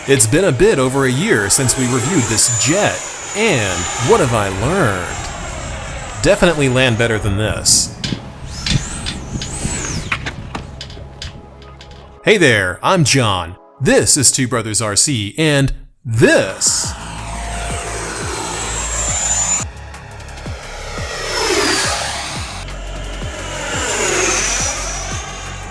It's been a bit over a year since we reviewed this jet, and what have I learned? Definitely land better than this. Hey there, I'm John. This is Two Brothers RC, and this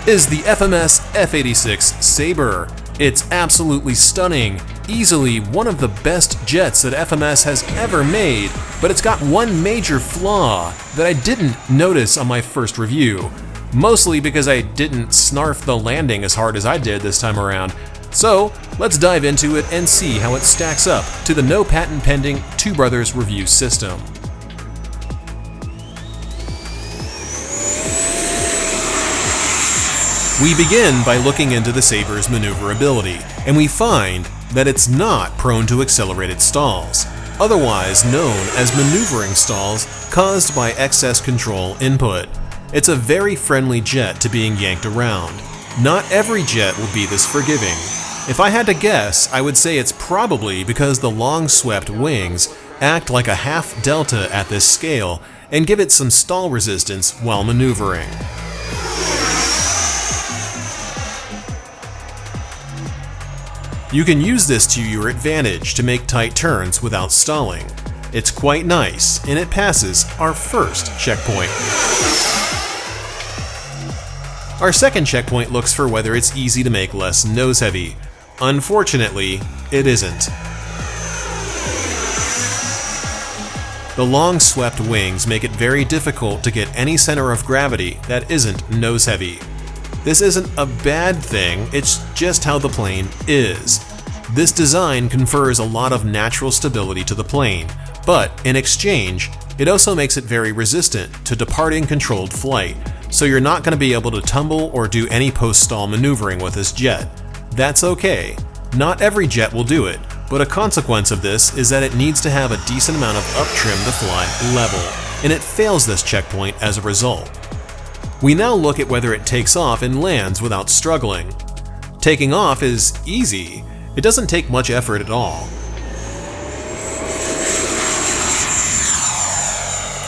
is the FMS F-86 Sabre. It's absolutely stunning, easily one of the best jets that FMS has ever made, but it's got one major flaw that I didn't notice on my first review, mostly because I didn't snarf the landing as hard as I did this time around. So let's dive into it and see how it stacks up to the no patent pending Two Brothers review system. We begin by looking into the Sabre's maneuverability, and we find that it's not prone to accelerated stalls, otherwise known as maneuvering stalls caused by excess control input. It's a very friendly jet to being yanked around. Not every jet will be this forgiving. If I had to guess, I would say it's probably because the long swept wings act like a half delta at this scale and give it some stall resistance while maneuvering. You can use this to your advantage to make tight turns without stalling. It's quite nice, and it passes our first checkpoint. Our second checkpoint looks for whether it's easy to make less nose heavy. Unfortunately, it isn't. The long swept wings make it very difficult to get any center of gravity that isn't nose heavy. This isn't a bad thing, it's just how the plane is. This design confers a lot of natural stability to the plane, but in exchange, it also makes it very resistant to departing controlled flight, so you're not going to be able to tumble or do any post-stall maneuvering with this jet. That's okay. Not every jet will do it, but a consequence of this is that it needs to have a decent amount of up trim to fly level, and it fails this checkpoint as a result. We now look at whether it takes off and lands without struggling. Taking off is easy. It doesn't take much effort at all.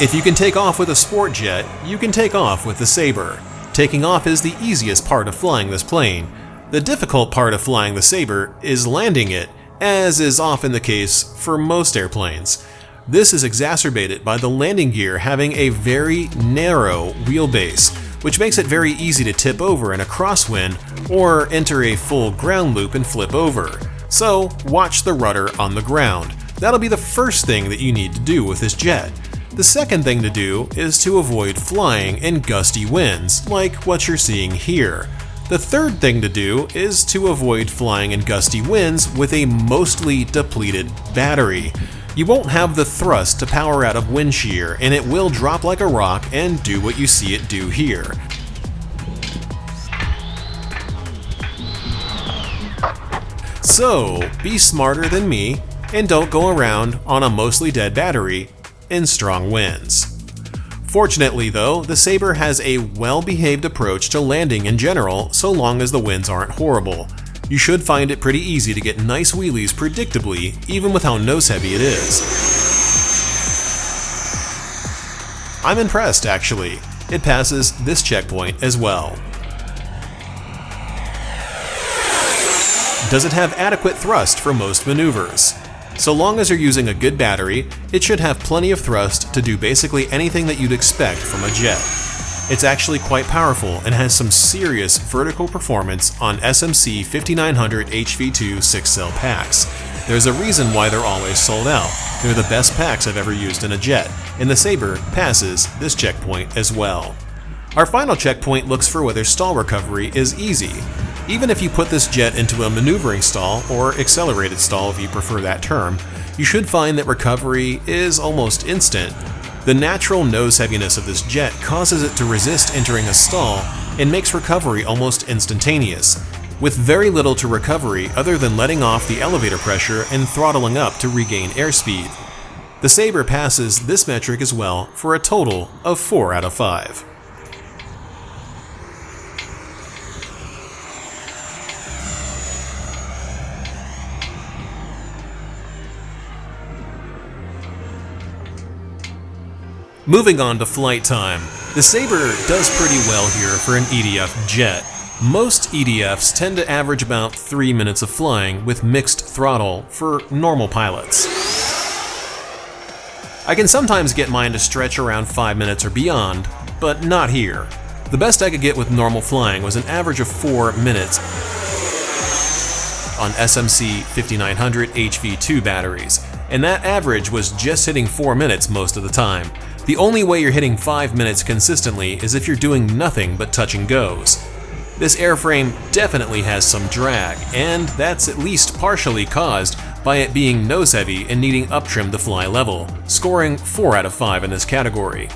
If you can take off with a sport jet, you can take off with the Sabre. Taking off is the easiest part of flying this plane. The difficult part of flying the Sabre is landing it, as is often the case for most airplanes. This is exacerbated by the landing gear having a very narrow wheelbase, which makes it very easy to tip over in a crosswind or enter a full ground loop and flip over. So watch the rudder on the ground. That'll be the first thing that you need to do with this jet. The second thing to do is to avoid flying in gusty winds, like what you're seeing here. The third thing to do is to avoid flying in gusty winds with a mostly depleted battery. You won't have the thrust to power out of wind shear, and it will drop like a rock and do what you see it do here. So, be smarter than me, and don't go around on a mostly dead battery in strong winds. Fortunately though, the Sabre has a well-behaved approach to landing in general so long as the winds aren't horrible. You should find it pretty easy to get nice wheelies predictably, even with how nose heavy it is. I'm impressed actually. It passes this checkpoint as well. Does it have adequate thrust for most maneuvers? So long as you're using a good battery, it should have plenty of thrust to do basically anything that you'd expect from a jet. It's actually quite powerful and has some serious vertical performance on SMC 5900 HV2 6-cell packs. There's a reason why they're always sold out. They're the best packs I've ever used in a jet, and the Sabre passes this checkpoint as well. Our final checkpoint looks for whether stall recovery is easy. Even if you put this jet into a maneuvering stall, or accelerated stall if you prefer that term, you should find that recovery is almost instant. The natural nose heaviness of this jet causes it to resist entering a stall and makes recovery almost instantaneous, with very little to recovery other than letting off the elevator pressure and throttling up to regain airspeed. The Sabre passes this metric as well for a total of 4 out of 5. Moving on to flight time. The Sabre does pretty well here for an EDF jet. Most EDFs tend to average about 3 minutes of flying with mixed throttle for normal pilots. I can sometimes get mine to stretch around 5 minutes or beyond, but not here. The best I could get with normal flying was an average of 4 minutes on SMC 5900 HV2 batteries, and that average was just hitting 4 minutes most of the time. The only way you're hitting 5 minutes consistently is if you're doing nothing but touch and goes. This airframe definitely has some drag, and that's at least partially caused by it being nose heavy and needing up trim to fly level, scoring 4 out of 5 in this category.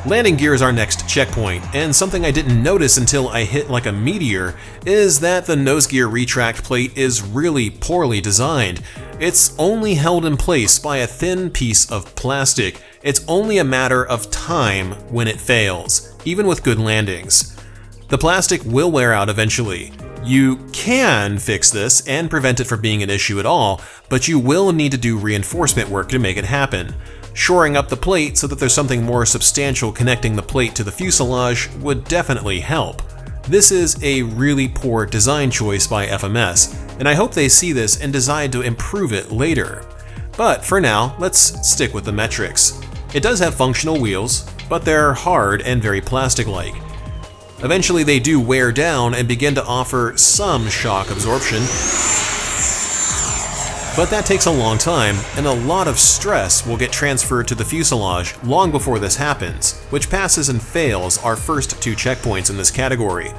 Landing gear is our next checkpoint, and something I didn't notice until I hit like a meteor is that the nose gear retract plate is really poorly designed. It's only held in place by a thin piece of plastic. It's only a matter of time when it fails, even with good landings. The plastic will wear out eventually. You can fix this and prevent it from being an issue at all, but you will need to do reinforcement work to make it happen. Shoring up the plate so that there's something more substantial connecting the plate to the fuselage would definitely help. This is a really poor design choice by FMS, and I hope they see this and decide to improve it later. But for now, let's stick with the metrics. It does have functional wheels, but they're hard and very plastic-like. Eventually they do wear down and begin to offer some shock absorption, but that takes a long time, and a lot of stress will get transferred to the fuselage long before this happens, which passes and fails our first 2 checkpoints in this category.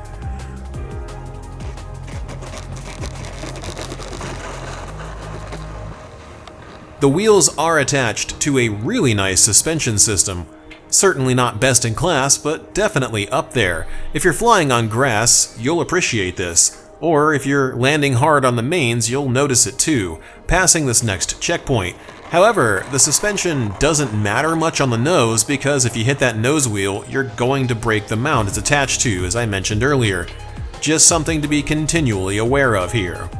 The wheels are attached to a really nice suspension system. Certainly not best in class, but definitely up there. If you're flying on grass, you'll appreciate this. Or if you're landing hard on the mains, you'll notice it too, passing this next checkpoint. However, the suspension doesn't matter much on the nose because if you hit that nose wheel, you're going to break the mount it's attached to, as I mentioned earlier. Just something to be continually aware of here.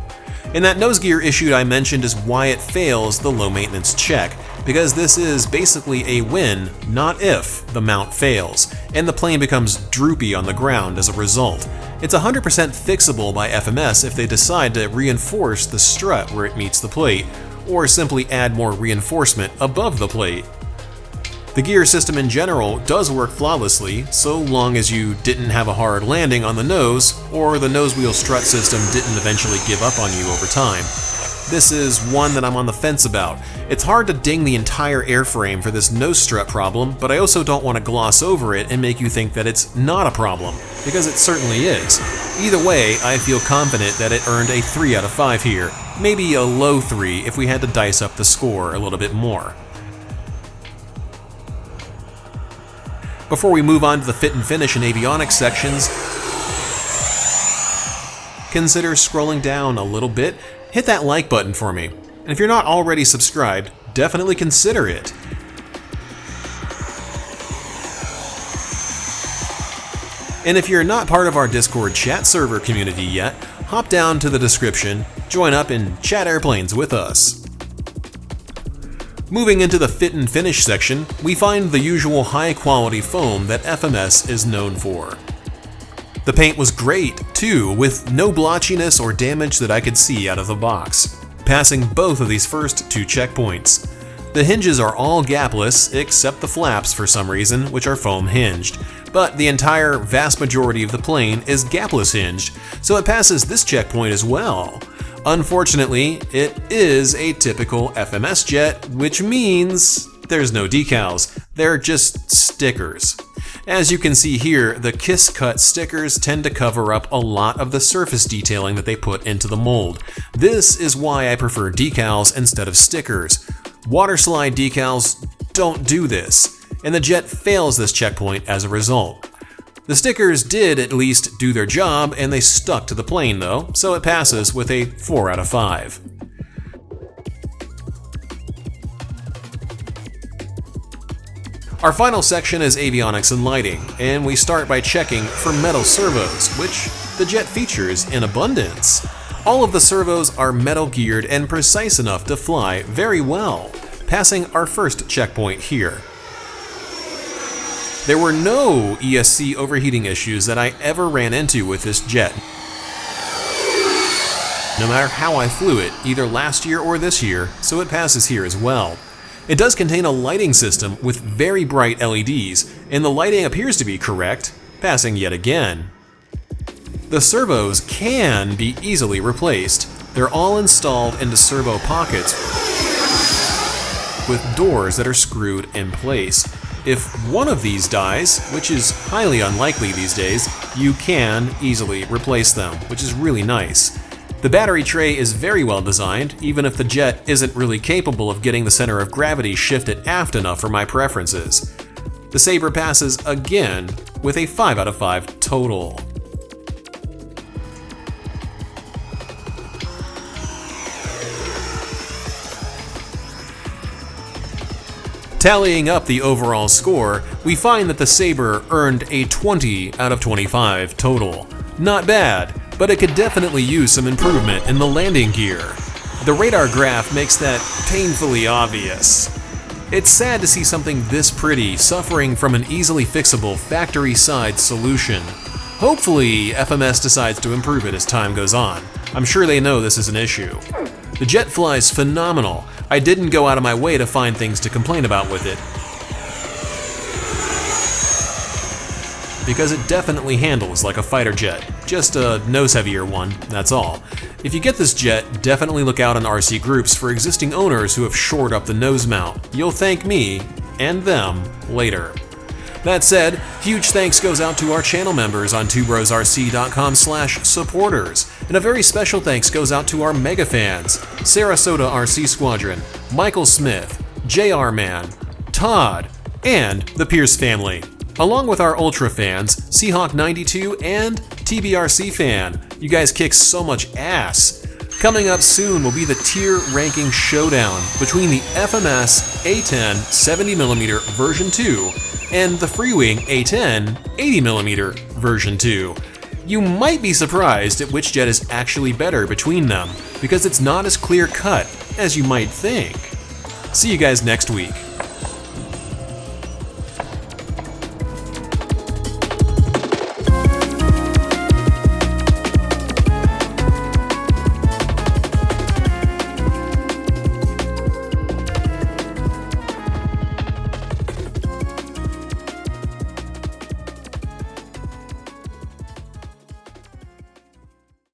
And that nose gear issue I mentioned is why it fails the low maintenance check, because this is basically a when, not if, the mount fails, and the plane becomes droopy on the ground as a result. It's 100% fixable by FMS if they decide to reinforce the strut where it meets the plate, or simply add more reinforcement above the plate. The gear system in general does work flawlessly, so long as you didn't have a hard landing on the nose, or the nose wheel strut system didn't eventually give up on you over time. This is one that I'm on the fence about. It's hard to ding the entire airframe for this nose strut problem, but I also don't want to gloss over it and make you think that it's not a problem, because it certainly is. Either way, I feel confident that it earned a 3 out of 5 here, maybe a low 3 if we had to dice up the score a little bit more. Before we move on to the fit and finish and avionics sections, consider scrolling down a little bit. Hit that like button for me. And if you're not already subscribed, definitely consider it. And if you're not part of our Discord chat server community yet, hop down to the description, join up and chat airplanes with us. Moving into the fit and finish section, we find the usual high quality foam that FMS is known for. The paint was great, too, with no blotchiness or damage that I could see out of the box, passing both of these first 2 checkpoints. The hinges are all gapless, except the flaps for some reason, which are foam hinged, but the entire vast majority of the plane is gapless hinged, so it passes this checkpoint as well. Unfortunately, it is a typical FMS jet, which means there's no decals, they're just stickers. As you can see here, the Kiss Cut stickers tend to cover up a lot of the surface detailing that they put into the mold. This is why I prefer decals instead of stickers. Water slide decals don't do this, and the jet fails this checkpoint as a result. The stickers did at least do their job, and they stuck to the plane though, so it passes with a 4 out of 5. Our final section is avionics and lighting, and we start by checking for metal servos, which the jet features in abundance. All of the servos are metal geared and precise enough to fly very well, passing our first checkpoint here. There were no ESC overheating issues that I ever ran into with this jet, no matter how I flew it, either last year or this year, so it passes here as well. It does contain a lighting system with very bright LEDs, and the lighting appears to be correct, passing yet again. The servos can be easily replaced. They're all installed into servo pockets with doors that are screwed in place. If one of these dies, which is highly unlikely these days, you can easily replace them, which is really nice. The battery tray is very well designed, even if the jet isn't really capable of getting the center of gravity shifted aft enough for my preferences. The Sabre passes again with a 5 out of 5 total. Tallying up the overall score, we find that the Sabre earned a 20 out of 25 total. Not bad, but it could definitely use some improvement in the landing gear. The radar graph makes that painfully obvious. It's sad to see something this pretty suffering from an easily fixable factory-side solution. Hopefully, FMS decides to improve it as time goes on. I'm sure they know this is an issue. The jet flies phenomenal. I didn't go out of my way to find things to complain about with it, because it definitely handles like a fighter jet, just a nose-heavier one, that's all. If you get this jet, definitely look out in RC groups for existing owners who have shored up the nose mount. You'll thank me and them later. That said, huge thanks goes out to our channel members on twobrosrc.com/supporters, and a very special thanks goes out to our mega fans, Sarasota RC Squadron, Michael Smith, JR Man, Todd, and the Pierce family, along with our Ultra fans, Seahawk92 and TBRC fan. You guys kick so much ass. Coming up soon will be the tier ranking showdown between the FMS A10 70mm version 2 and the Freewing A10 80mm version 2. You might be surprised at which jet is actually better between them, because it's not as clear cut as you might think. See you guys next week.